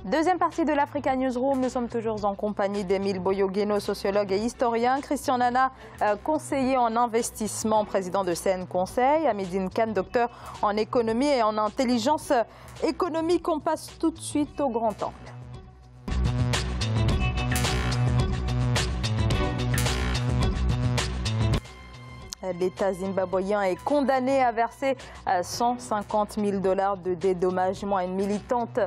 Deuxième partie de l'Africa Newsroom, nous sommes toujours en compagnie d'Émile Boyogeno, sociologue et historien, Christian Nana, conseiller en investissement, président de CN Conseil, Hamidine Kane, docteur en économie et en intelligence économique. On passe tout de suite au grand angle. L'État zimbabwéen est condamné à verser 150 000 $ de dédommagement à une militante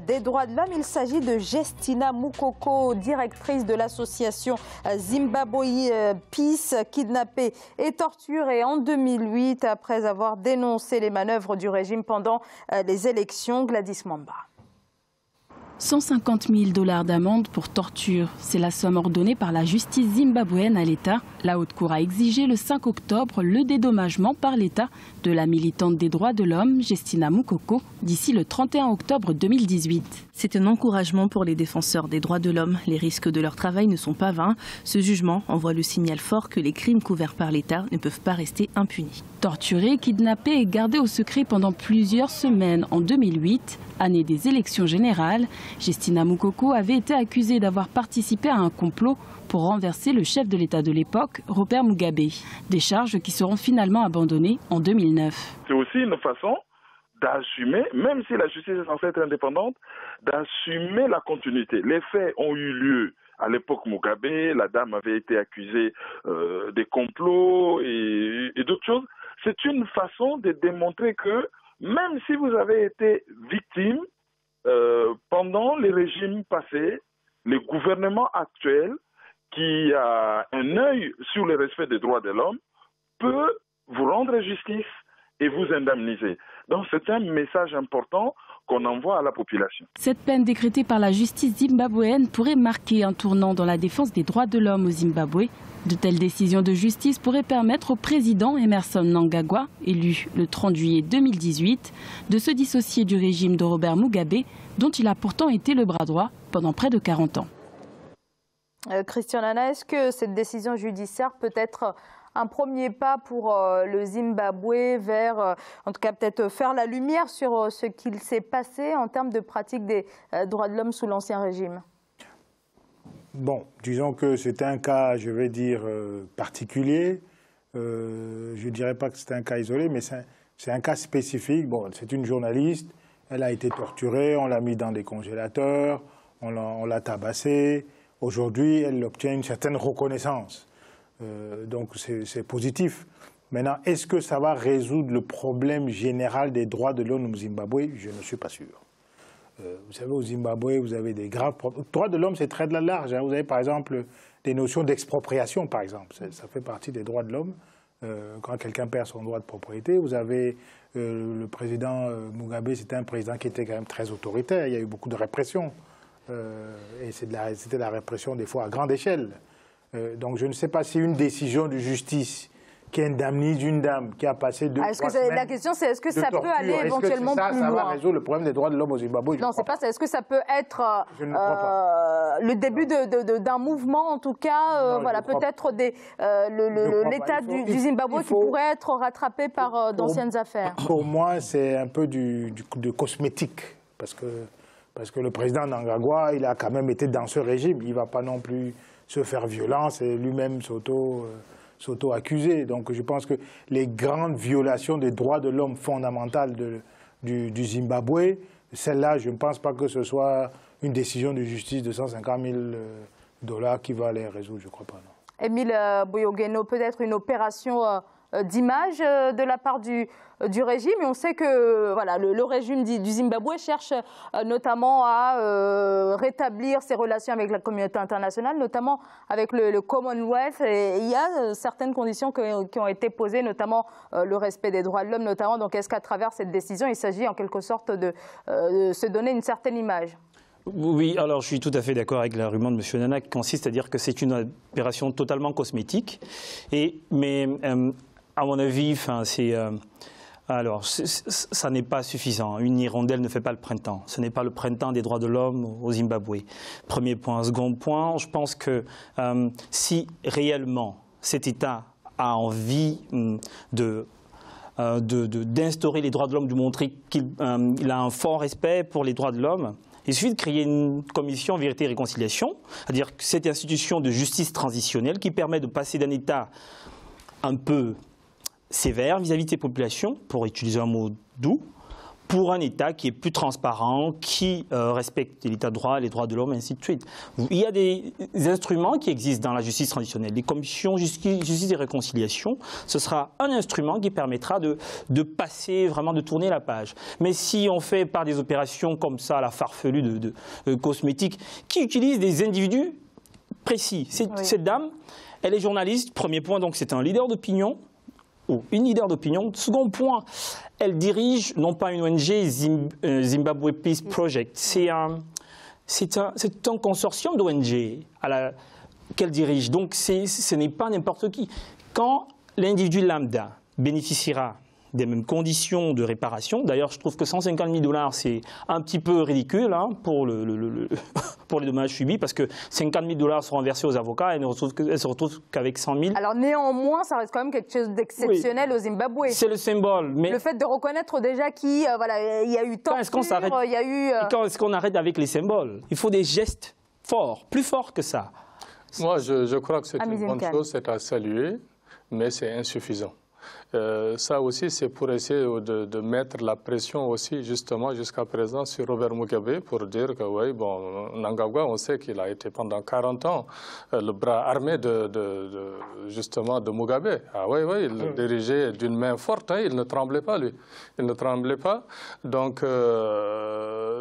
des droits de l'homme. Il s'agit de Justina Mukoko, directrice de l'association Zimbabwe Peace, kidnappée et torturée en 2008 après avoir dénoncé les manœuvres du régime pendant les élections. Gladys Mwamba. 150 000 $ d'amende pour torture. C'est la somme ordonnée par la justice zimbabwéenne à l'État. La Haute Cour a exigé le 5 octobre le dédommagement par l'État de la militante des droits de l'homme, Justina Mukoko, d'ici le 31 octobre 2018. C'est un encouragement pour les défenseurs des droits de l'homme. Les risques de leur travail ne sont pas vains. Ce jugement envoie le signal fort que les crimes couverts par l'État ne peuvent pas rester impunis. Torturée, kidnappée et gardée au secret pendant plusieurs semaines en 2008, année des élections générales, Justina Mukoko avait été accusée d'avoir participé à un complot pour renverser le chef de l'État de l'époque, Robert Mugabe. Des charges qui seront finalement abandonnées en 2009. C'est aussi une façon d'assumer, même si la justice est censée être indépendante, d'assumer la continuité. Les faits ont eu lieu à l'époque Mugabe, la dame avait été accusée des complots et d'autres choses. C'est une façon de démontrer que même si vous avez été victime pendant les régimes passés, le gouvernement actuel qui a un œil sur le respect des droits de l'homme peut vous rendre justice et vous indemniser. Donc c'est un message important qu'on envoie à la population. Cette peine décrétée par la justice zimbabwéenne pourrait marquer un tournant dans la défense des droits de l'homme au Zimbabwe. De telles décisions de justice pourraient permettre au président Emmerson Mnangagwa, élu le 30 juillet 2018, de se dissocier du régime de Robert Mugabe, dont il a pourtant été le bras droit pendant près de 40 ans. Christian Nana, est-ce que cette décision judiciaire peut être un premier pas pour le Zimbabwe vers, en tout cas peut-être faire la lumière sur ce qu'il s'est passé en termes de pratique des droits de l'homme sous l'ancien régime? Bon, disons que c'est un cas, je vais dire, particulier. Je ne dirais pas que c'est un cas isolé, mais c'est un cas spécifique. Bon, c'est une journaliste, elle a été torturée, on l'a mis dans des congélateurs, on l'a tabassée. Aujourd'hui, elle obtient une certaine reconnaissance. Donc c'est positif. Maintenant, est-ce que ça va résoudre le problème général des droits de l'homme au Zimbabwe? Je ne suis pas sûr. Vous savez, au Zimbabwe, vous avez des graves problèmes. Droits de l'homme, c'est très large. Hein. Vous avez par exemple des notions d'expropriation, par exemple. Ça fait partie des droits de l'homme. Quand quelqu'un perd son droit de propriété, vous avez le président Mugabe, c'était un président qui était quand même très autoritaire. Il y a eu beaucoup de répression. Et c'était la répression des fois à grande échelle. Donc je ne sais pas si une décision de justice qui indemnise une dame qui a passé 2-3 semaines. La question c'est est-ce que ça peut aller éventuellement plus loin? Ça va résoudre le problème des droits de l'homme au Zimbabwe? Non, c'est pas ça. Est-ce que ça peut être le début d'un mouvement, en tout cas, voilà, peut-être l'État du Zimbabwe qui pourrait être rattrapé par d'anciennes affaires? Pour moi, c'est un peu de cosmétique, parce que le président Mnangagwa, il a quand même été dans ce régime. Il ne va pas non plus se faire violence et lui-même s'auto-accuser. Donc je pense que les grandes violations des droits de l'homme fondamentales du Zimbabwe, celle-là, je ne pense pas que ce soit une décision de justice de 150 000 $ qui va les résoudre, je ne crois pas. Non. Émile Boyogeno, peut-être une opération d'image de la part du régime. Et on sait que voilà, le régime du Zimbabwe cherche notamment à rétablir ses relations avec la communauté internationale, notamment avec le Commonwealth. Et il y a certaines conditions qui ont été posées, notamment le respect des droits de l'homme, notamment. Donc est-ce qu'à travers cette décision, il s'agit en quelque sorte de se donner une certaine image? Oui, alors je suis tout à fait d'accord avec l'argument de M. Nana qui consiste à dire que c'est une opération totalement cosmétique. Mais à mon avis, ça n'est pas suffisant. Une hirondelle ne fait pas le printemps. Ce n'est pas le printemps des droits de l'homme au Zimbabwe. Premier point. Second point, je pense que si réellement cet État a envie d'instaurer les droits de l'homme, de montrer qu'il a un fort respect pour les droits de l'homme, Il suffit de créer une commission vérité et réconciliation, c'est-à-dire cette institution de justice transitionnelle qui permet de passer d'un État un peu sévère vis-à-vis de ses populations, pour utiliser un mot doux, pour un État qui est plus transparent, qui respecte l'État de droit, les droits de l'homme, et ainsi de suite. Il y a des instruments qui existent dans la justice traditionnelle. Les commissions justice et réconciliation, ce sera un instrument qui permettra de passer, vraiment de tourner la page. Mais si on fait par des opérations comme ça, la farfelue de cosmétiques, qui utilisent des individus précis. Cette dame, elle est journaliste, premier point, donc c'est un leader d'opinion, ou une leader d'opinion. Second point, elle dirige non pas une ONG, Zimbabwe Peace Project. C'est un consortium d'ONG qu'elle dirige. Donc ce n'est pas n'importe qui. Quand l'individu lambda bénéficiera des mêmes conditions de réparation, d'ailleurs je trouve que 150 000 $, c'est un petit peu ridicule hein, pour les dommages subis, parce que 50 000 $ seront versés aux avocats et elle ne se retrouve qu'avec 100 000. Alors néanmoins, ça reste quand même quelque chose d'exceptionnel au Zimbabwe. C'est le symbole. Mais le fait de reconnaître déjà qu'il y a eu torture, il y a eu... Quand est-ce qu'on arrête avec les symboles? Il faut des gestes forts, plus forts que ça. Moi, je crois que c'est une bonne chose, c'est à saluer, mais c'est insuffisant. Ça aussi, c'est pour essayer de mettre la pression aussi, justement, jusqu'à présent, sur Robert Mugabe, pour dire que, oui, bon, Mnangagwa, on sait qu'il a été pendant 40 ans le bras armé justement, de Mugabe. Ah oui, oui, il le dirigeait d'une main forte, hein, il ne tremblait pas, lui. Il ne tremblait pas. Donc,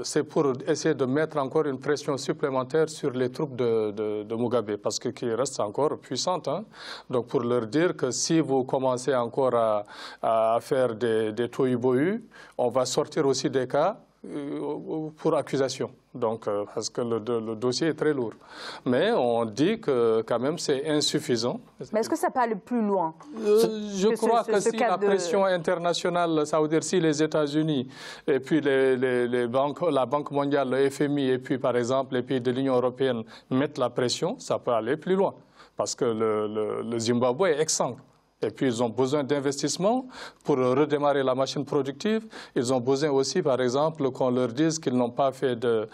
c'est pour essayer de mettre encore une pression supplémentaire sur les troupes de Mugabe, parce qu'ils restent encore puissantes. Hein. Donc, pour leur dire que si vous commencez encore à faire des tohu-bohu, on va sortir aussi des cas pour accusation. Donc, parce que le dossier est très lourd. Mais on dit que quand même c'est insuffisant. Mais est-ce que ça peut aller plus loin? Je crois que si la pression internationale, ça veut dire si les États-Unis et puis les banques, la Banque mondiale, le FMI et puis par exemple les pays de l'Union européenne mettent la pression, ça peut aller plus loin. Parce que le Zimbabwe est exsangue. Et puis, ils ont besoin d'investissements pour redémarrer la machine productive. Ils ont besoin aussi, par exemple, qu'on leur dise qu'ils n'ont pas fait de...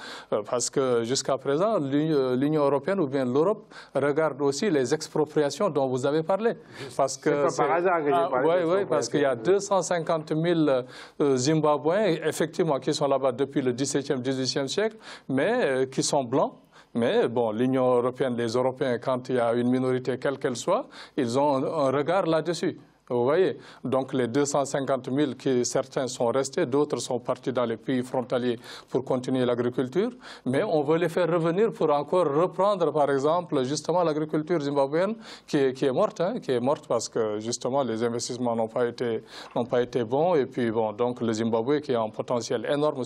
parce que jusqu'à présent, l'Union européenne ou bien l'Europe regarde aussi les expropriations dont vous avez parlé. Parce que c'est pas par hasard que j'ai parlé. Oui, parce qu'il y a 250 000 Zimbabwéens, effectivement, qui sont là-bas depuis le XVIIe, XVIIIe siècle, mais qui sont blancs. Mais bon, l'Union européenne, les Européens, quand il y a une minorité, quelle qu'elle soit, ils ont un regard là-dessus. Vous voyez, donc les 250 000, certains sont restés, d'autres sont partis dans les pays frontaliers pour continuer l'agriculture, mais on veut les faire revenir pour encore reprendre, par exemple, justement l'agriculture zimbabwéenne qui est morte, hein, qui est morte parce que justement les investissements n'ont pas été bons, et puis bon, donc le Zimbabwe qui a un potentiel énorme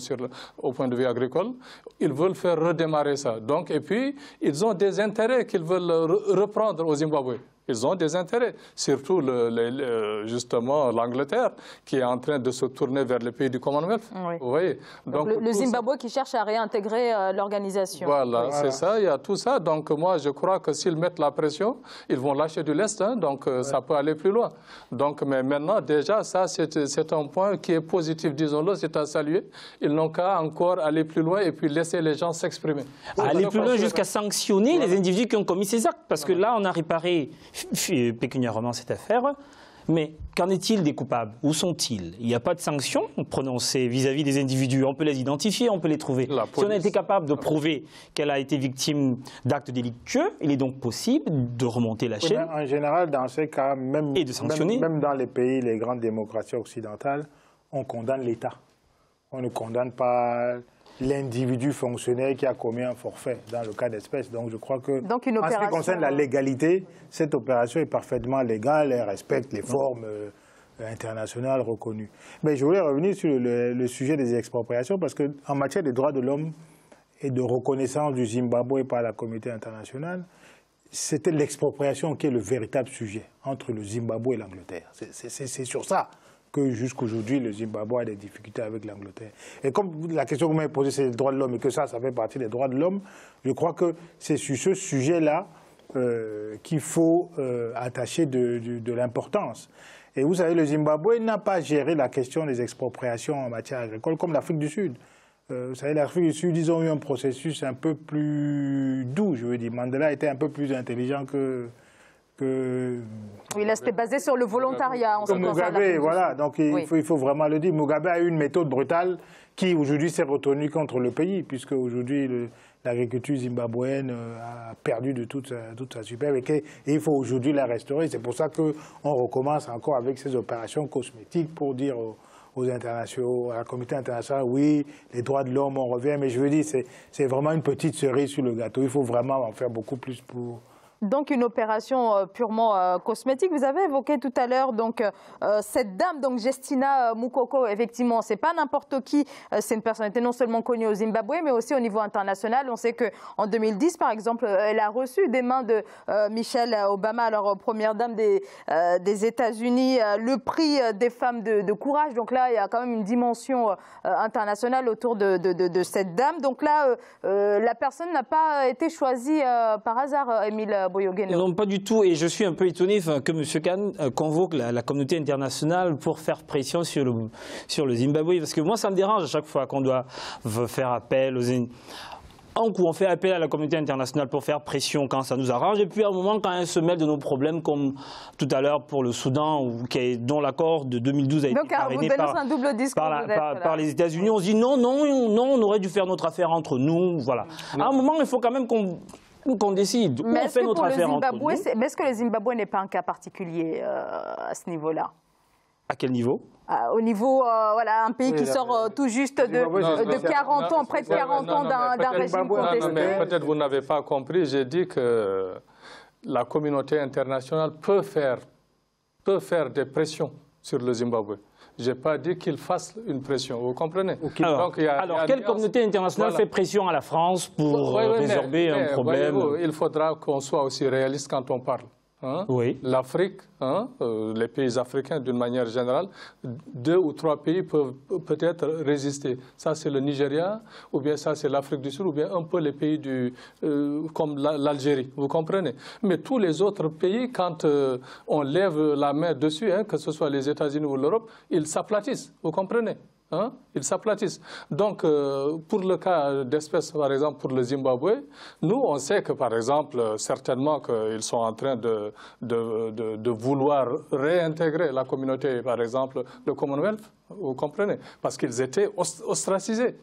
au point de vue agricole, ils veulent faire redémarrer ça. Donc, et puis, ils ont des intérêts qu'ils veulent reprendre au Zimbabwe. Ils ont des intérêts, surtout justement l'Angleterre qui est en train de se tourner vers les pays du Commonwealth. Oui. Vous voyez. Donc le Zimbabwe qui cherche à réintégrer l'organisation. Voilà, c'est ça, il y a tout ça. Donc moi, je crois que s'ils mettent la pression, ils vont lâcher du lest, hein, donc ça peut aller plus loin. Donc, mais maintenant, déjà, ça, c'est un point qui est positif, disons-le, c'est à saluer. Ils n'ont qu'à encore aller plus loin et puis laisser les gens s'exprimer. Aller plus loin jusqu'à sanctionner les individus qui ont commis ces actes, parce que là, on a réparé pécuniairement cette affaire, mais qu'en est-il des coupables? Où sont-ils? Il n'y a pas de sanctions prononcées vis-à-vis des individus. On peut les identifier, on peut les trouver. Si on a été capable de prouver qu'elle a été victime d'actes délictueux, il est donc possible de remonter la chaîne. En général, dans ces cas, même dans les pays, les grandes démocraties occidentales, on condamne l'État. On ne condamne pas l'individu fonctionnaire qui a commis un forfait dans le cas d'espèce. Donc je crois que, en ce qui concerne la légalité, cette opération est parfaitement légale, elle respecte les formes internationales reconnues. Mais je voulais revenir sur le sujet des expropriations, parce qu'en matière des droits de l'homme et de reconnaissance du Zimbabwe par la communauté internationale, c'était l'expropriation qui est le véritable sujet entre le Zimbabwe et l'Angleterre. C'est sur ça que jusqu'aujourd'hui, le Zimbabwe a des difficultés avec l'Angleterre. Et comme la question que vous m'avez posée, c'est les droits de l'homme et que ça fait partie des droits de l'homme, je crois que c'est sur ce sujet-là qu'il faut attacher de l'importance. Et vous savez, le Zimbabwe n'a pas géré la question des expropriations en matière agricole comme l'Afrique du Sud. Vous savez, l'Afrique du Sud, ils ont eu un processus un peu plus doux, je veux dire. Mandela était un peu plus intelligent que... Oui, là, c'était basé sur le volontariat. En ce qui concerne Mugabe, voilà. Donc, il faut vraiment le dire. Mugabe a eu une méthode brutale qui, aujourd'hui, s'est retournue contre le pays, puisque aujourd'hui, l'agriculture zimbabwéenne a perdu de toute sa superbe et il faut aujourd'hui la restaurer. C'est pour ça qu'on recommence encore avec ces opérations cosmétiques pour dire aux internationaux, à la communauté internationale, oui, les droits de l'homme, on revient, mais je veux dire, c'est vraiment une petite cerise sur le gâteau. Il faut vraiment en faire beaucoup plus pour... Donc une opération purement cosmétique. Vous avez évoqué tout à l'heure donc cette dame, donc Justina Mukoko. Effectivement, c'est pas n'importe qui. C'est une personnalité non seulement connue au Zimbabwe, mais aussi au niveau international. On sait que en 2010, par exemple, elle a reçu des mains de Michelle Obama, alors première dame des États-Unis, le prix des femmes de courage. Donc là, il y a quand même une dimension internationale autour de cette dame. Donc là, la personne n'a pas été choisie par hasard, Émile Boyogeno. Non, pas du tout. Et je suis un peu étonné que M. Khan convoque la communauté internationale pour faire pression sur le Zimbabwe. Parce que moi, ça me dérange à chaque fois qu'on doit faire appel aux... Un coup, on fait appel à la communauté internationale pour faire pression quand ça nous arrange. Et puis, à un moment, quand elle se mêle de nos problèmes, comme tout à l'heure pour le Soudan, dont l'accord de 2012 a été parrainé par les États-Unis, on se dit non, on aurait dû faire notre affaire entre nous. Voilà. À un moment, il faut quand même qu'on décide où on fait notre affaire entre nous. Mais est-ce que le Zimbabwe n'est pas un cas particulier à ce niveau-là? À quel niveau? Au niveau, voilà, un pays qui sort tout juste de 40 ans, près de 40 ans d'un régime contesté. Peut-être vous n'avez pas compris, j'ai dit que la communauté internationale peut faire des pressions sur le Zimbabwe. Je n'ai pas dit qu'il fasse une pression, vous comprenez? Alors, quelle communauté internationale fait pression à la France pour résorber un problème? Il faudra qu'on soit aussi réaliste quand on parle. Oui. L'Afrique, les pays africains d'une manière générale, 2 ou 3 pays peuvent peut-être résister. Ça c'est le Nigeria, ou bien ça c'est l'Afrique du Sud, ou bien un peu les pays comme l'Algérie, vous comprenez? Mais tous les autres pays, quand on lève la main dessus, que ce soit les États-Unis ou l'Europe, ils s'aplatissent, vous comprenez? Ils s'aplatissent. Donc, pour le cas d'espèce, par exemple, pour le Zimbabwe, nous, on sait que, par exemple, certainement qu'ils sont en train de vouloir réintégrer la communauté, par exemple, le Commonwealth, vous comprenez? Parce qu'ils étaient ostracisés.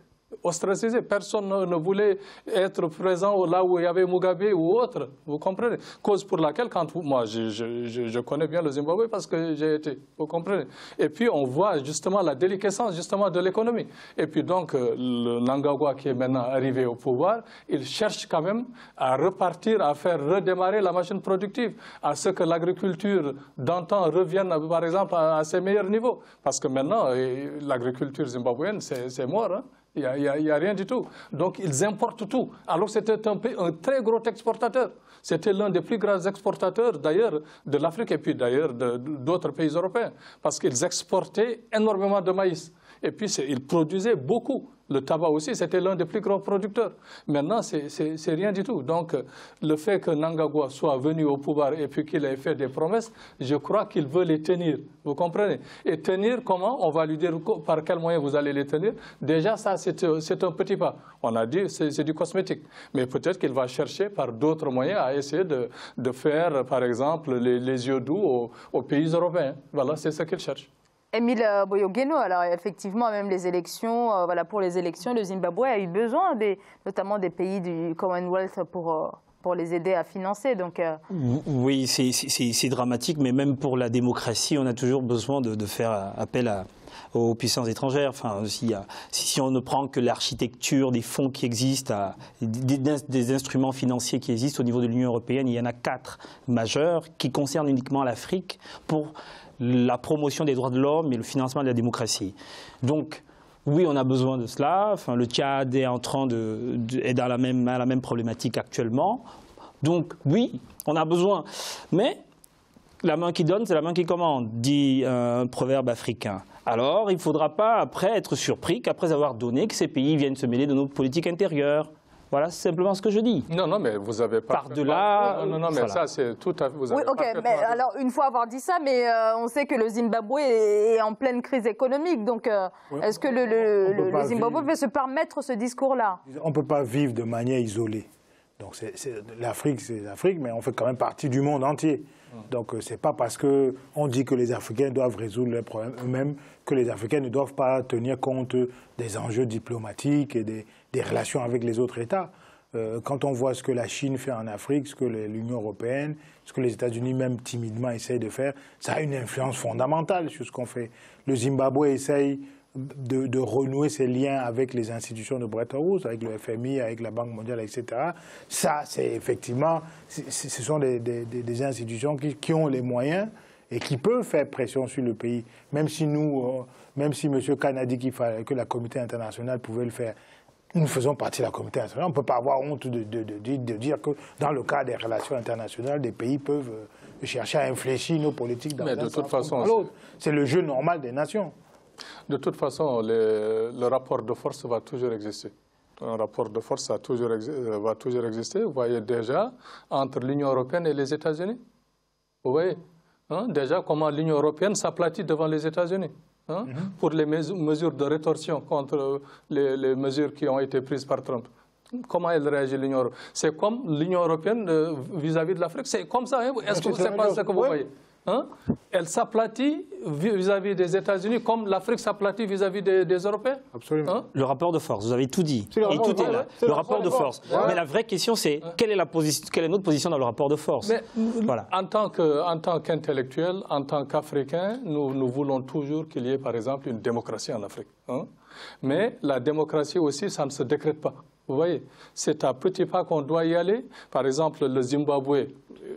Personne ne voulait être présent là où il y avait Mugabe ou autre, vous comprenez? Cause pour laquelle, moi je connais bien le Zimbabwe parce que j'ai été, vous comprenez? Et puis on voit justement la déliquescence justement de l'économie. Et puis donc le Mnangagwa qui est maintenant arrivé au pouvoir, il cherche quand même à repartir, à faire redémarrer la machine productive, à ce que l'agriculture d'antan revienne par exemple à ses meilleurs niveaux. Parce que maintenant l'agriculture zimbabwéenne c'est mort, hein? Il n'y a rien du tout. Donc, ils importent tout. Alors, c'était un très gros exportateur. C'était l'un des plus grands exportateurs, d'ailleurs, de l'Afrique et puis, d'ailleurs, d'autres pays européens. Parce qu'ils exportaient énormément de maïs. Et puis, ils produisaient beaucoup. Le tabac aussi, c'était l'un des plus grands producteurs. Maintenant, c'est rien du tout. Donc, le fait que Mnangagwa soit venu au pouvoir et puis qu'il ait fait des promesses, je crois qu'il veut les tenir. Vous comprenez? Et tenir, comment? On va lui dire par quels moyens vous allez les tenir. Déjà, ça, c'est un petit pas. On a dit c'est du cosmétique. Mais peut-être qu'il va chercher par d'autres moyens à essayer de faire, par exemple, les yeux doux aux pays européens. Voilà, c'est ce qu'il cherche. Émile Boyogeno, alors effectivement, même les élections, pour les élections, le Zimbabwe a eu besoin notamment des pays du Commonwealth pour les aider à financer. Donc, Oui, c'est dramatique, mais même pour la démocratie, on a toujours besoin de faire appel aux puissances étrangères. Enfin, si on ne prend que l'architecture des fonds qui existent, des instruments financiers qui existent au niveau de l'Union européenne, il y en a 4 majeurs qui concernent uniquement l'Afrique pour la promotion des droits de l'homme et le financement de la démocratie. Donc, oui, on a besoin de cela. Enfin, le Tchad est est dans la même problématique actuellement. Donc, oui, on a besoin. Mais la main qui donne, c'est la main qui commande, dit un proverbe africain. Alors, il ne faudra pas après être surpris qu'après avoir donné, que ces pays viennent se mêler de nos politiques intérieures. Voilà, c'est simplement ce que je dis. Non, non, mais vous avez pas... Par-delà... Non, mais ça, c'est tout à fait... Oui, ok, mais alors, une fois avoir dit ça, mais on sait que le Zimbabwe est en pleine crise économique, donc est-ce que le Zimbabwe peut se permettre ce discours-là? On ne peut pas vivre de manière isolée. Donc l'Afrique, c'est l'Afrique, mais on fait quand même partie du monde entier. Donc ce n'est pas parce qu'on dit que les Africains doivent résoudre leurs problèmes eux-mêmes que les Africains ne doivent pas tenir compte des enjeux diplomatiques et des relations avec les autres États. Quand on voit ce que la Chine fait en Afrique, ce que l'Union européenne, ce que les États-Unis même timidement essayent de faire, ça a une influence fondamentale sur ce qu'on fait. Le Zimbabwe essaye de renouer ses liens avec les institutions de Bretton Woods, avec le FMI, avec la Banque mondiale, etc. Ça, c'est effectivement, ce sont des institutions qui ont les moyens et qui peuvent faire pression sur le pays. Même si même si M. Khan a dit que la communauté internationale pouvait le faire, nous faisons partie de la communauté internationale. On ne peut pas avoir honte de dire que dans le cadre des relations internationales, des pays peuvent chercher à infléchir nos politiques dans un sens ou dans l'autre. C'est le jeu normal des nations. De toute façon, le rapport de force va toujours exister. Un rapport de force va toujours exister. Vous voyez déjà entre l'Union européenne et les États-Unis. Vous voyez déjà comment l'Union européenne s'aplatit devant les États-Unis pour les mesures de rétorsion contre les mesures qui ont été prises par Trump. Comment elle réagit, l'Union européenne? C'est comme l'Union européenne vis-à-vis de l'Afrique. C'est comme ça. Est-ce que c'est pas ce que vous voyez? Elle s'aplatit vis-à-vis des États-Unis comme l'Afrique s'aplatit vis-à-vis des Européens. Absolument. Le rapport de force, vous avez tout dit. Et tout est là. Le rapport de force. Mais la vraie question, c'est quelle est notre position dans le rapport de force? Mais, voilà. En tant qu'intellectuels, en tant qu'Africains, nous voulons toujours qu'il y ait, par exemple, une démocratie en Afrique. Mais la démocratie aussi, ça ne se décrète pas. Vous voyez, c'est à petits pas qu'on doit y aller. Par exemple, le Zimbabwe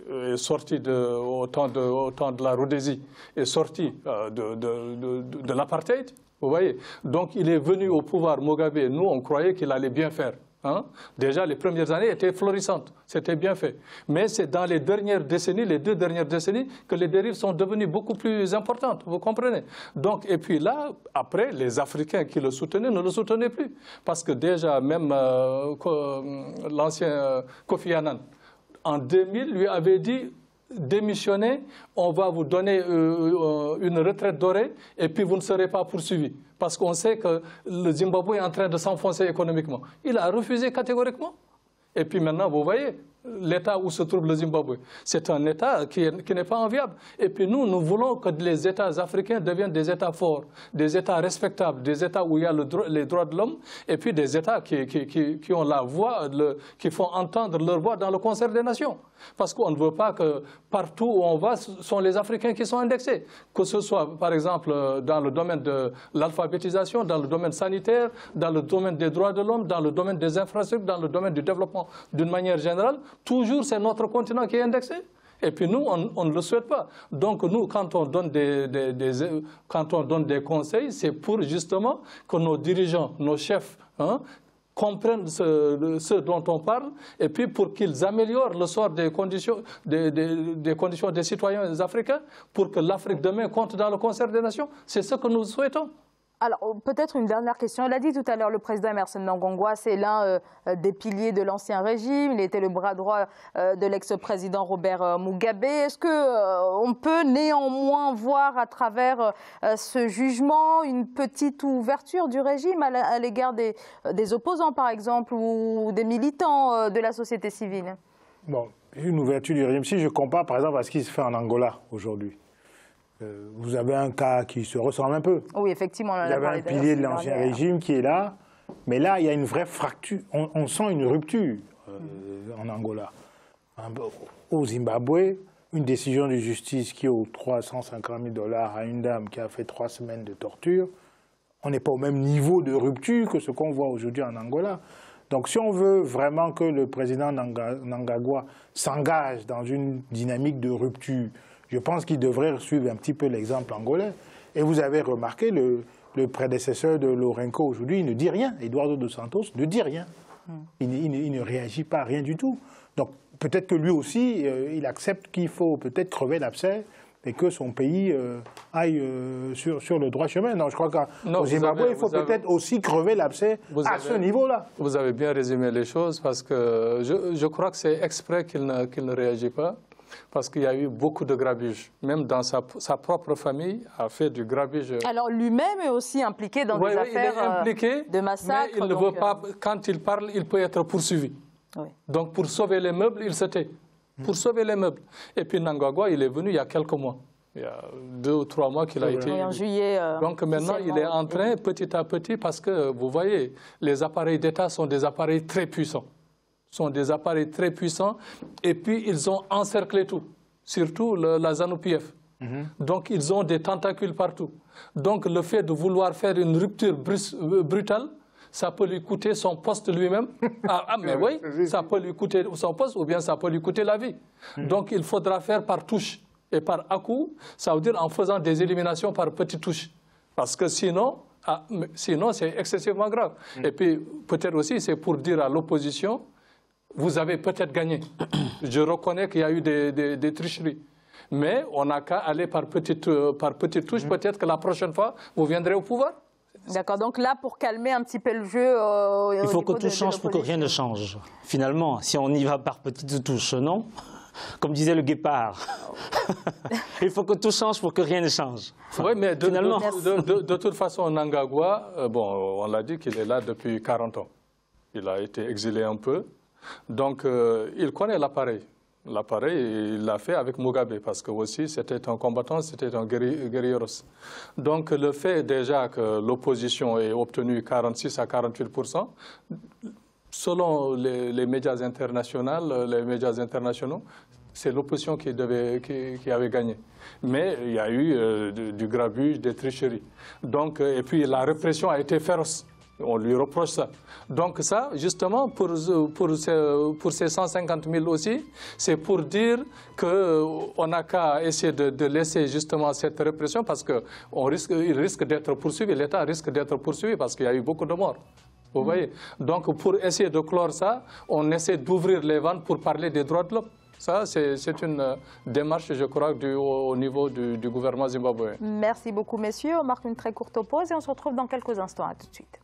est sorti au temps de la Rhodésie, est sorti de l'apartheid. Vous voyez, donc il est venu au pouvoir, Mugabe. Nous, on croyait qu'il allait bien faire. Déjà, les premières années étaient florissantes, c'était bien fait. Mais c'est dans les dernières décennies, les 2 dernières décennies, que les dérives sont devenues beaucoup plus importantes, vous comprenez? Donc, et puis là, après, les Africains qui le soutenaient ne le soutenaient plus. Parce que déjà, même l'ancien Kofi Annan, en 2000, lui avait dit démissionnez, on va vous donner une retraite dorée et puis vous ne serez pas poursuivi. Parce qu'on sait que le Zimbabwe est en train de s'enfoncer économiquement. Il a refusé catégoriquement. Et puis maintenant, vous voyez, l'état où se trouve le Zimbabwe, c'est un état qui n'est pas enviable. Et puis nous voulons que les États africains deviennent des États forts, des États respectables, des États où il y a les droits de l'homme, et puis des États qui ont la voix, qui font entendre leur voix dans le concert des nations. Parce qu'on ne veut pas que partout où on va, ce sont les Africains qui sont indexés. Que ce soit, par exemple, dans le domaine de l'alphabétisation, dans le domaine sanitaire, dans le domaine des droits de l'homme, dans le domaine des infrastructures, dans le domaine du développement d'une manière générale, toujours c'est notre continent qui est indexé. Et puis nous, on ne le souhaite pas. Donc nous, quand on donne des conseils, c'est pour justement que nos dirigeants, nos chefs, comprennent ce dont on parle, et puis pour qu'ils améliorent le sort des conditions des citoyens africains, pour que l'Afrique demain compte dans le concert des nations. C'est ce que nous souhaitons. Alors, peut-être une dernière question. Il a dit tout à l'heure, le président Emmerson Mnangagwa, c'est l'un des piliers de l'ancien régime. Il était le bras droit de l'ex-président Robert Mugabe. Est-ce qu'on peut néanmoins voir à travers ce jugement une petite ouverture du régime à l'égard des opposants, par exemple, ou des militants de la société civile? Bon, une ouverture du régime. Si je compare, par exemple, à ce qui se fait en Angola aujourd'hui. Vous avez un cas qui se ressemble un peu. Oui, effectivement. Vous avez un pilier de l'ancien régime qui est là, mais là, il y a une vraie fracture. On sent une rupture en Angola. Au Zimbabwe, une décision de justice qui ôte 350 000 $ à une dame qui a fait 3 semaines de torture. On n'est pas au même niveau de rupture que ce qu'on voit aujourd'hui en Angola. Donc si on veut vraiment que le président Mnangagwa s'engage dans une dynamique de rupture, je pense qu'il devrait suivre un petit peu l'exemple angolais. Et vous avez remarqué, le prédécesseur de Lourenço aujourd'hui, il ne dit rien. Eduardo dos Santos ne dit rien. Il ne réagit pas à rien du tout. Donc peut-être que lui aussi, il accepte qu'il faut peut-être crever l'abcès et que son pays aille sur le droit chemin. Non, je crois qu'au Zimbabwe, il faut peut-être aussi crever l'abcès à ce niveau-là. Vous avez bien résumé les choses, parce que je crois que c'est exprès qu'il ne réagit pas, parce qu'il y a eu beaucoup de grabuge. Même dans sa propre famille a fait du grabuge. Alors lui-même est aussi impliqué dans des affaires de massacre. Mais il ne veut pas, quand il parle, il peut être poursuivi. Oui. Donc pour sauver les meubles, il se tait. Pour sauver les meubles. Et puis Mnangagwa, il est venu il y a quelques mois. Il y a 2 ou 3 mois qu'il a été... Oui, en juillet. Donc maintenant, il est en train, petit à petit, parce que vous voyez, les appareils d'État sont des appareils très puissants. Et puis ils ont encerclé tout, surtout la ZANU-PF. Donc ils ont des tentacules partout. Donc le fait de vouloir faire une rupture brutale, ça peut lui coûter son poste lui-même. Mais oui, ça peut lui coûter son poste ou bien ça peut lui coûter la vie. Donc il faudra faire par touche et par à-coup, ça veut dire en faisant des éliminations par petites touches. Parce que sinon c'est excessivement grave. Et puis peut-être aussi c'est pour dire à l'opposition, vous avez peut-être gagné. Je reconnais qu'il y a eu des tricheries. Mais on n'a qu'à aller par petites touches. Peut-être que la prochaine fois, vous viendrez au pouvoir. D'accord, donc là, pour calmer un petit peu le jeu... il faut que tout change pour que rien ne change. Finalement, si on y va par petites touches, non? Comme disait le guépard. Il faut que tout change pour que rien ne change. Enfin, oui, mais finalement... de toute façon, Mnangagwa, on l'a dit qu'il est là depuis 40 ans. Il a été exilé un peu. Donc, il connaît l'appareil. L'appareil, il l'a fait avec Mugabe, parce que aussi c'était un combattant, c'était un guerrieros. Donc, le fait déjà que l'opposition ait obtenu 46 à 48%, selon les médias internationaux, c'est l'opposition qui avait gagné. Mais il y a eu du grabuge, des tricheries. Donc, et puis la répression a été féroce. On lui reproche ça. Donc ça, justement, pour ces 150 000 aussi, c'est pour dire qu'on n'a qu'à essayer de laisser justement cette répression, parce qu'il risque d'être poursuivi, l'État risque d'être poursuivi parce qu'il y a eu beaucoup de morts. Vous voyez? Donc pour essayer de clore ça, on essaie d'ouvrir les vannes pour parler des droits de l'homme. Ça, c'est une démarche, je crois, au niveau du gouvernement zimbabwéen. Merci beaucoup, messieurs. On marque une très courte pause et on se retrouve dans quelques instants. À tout de suite.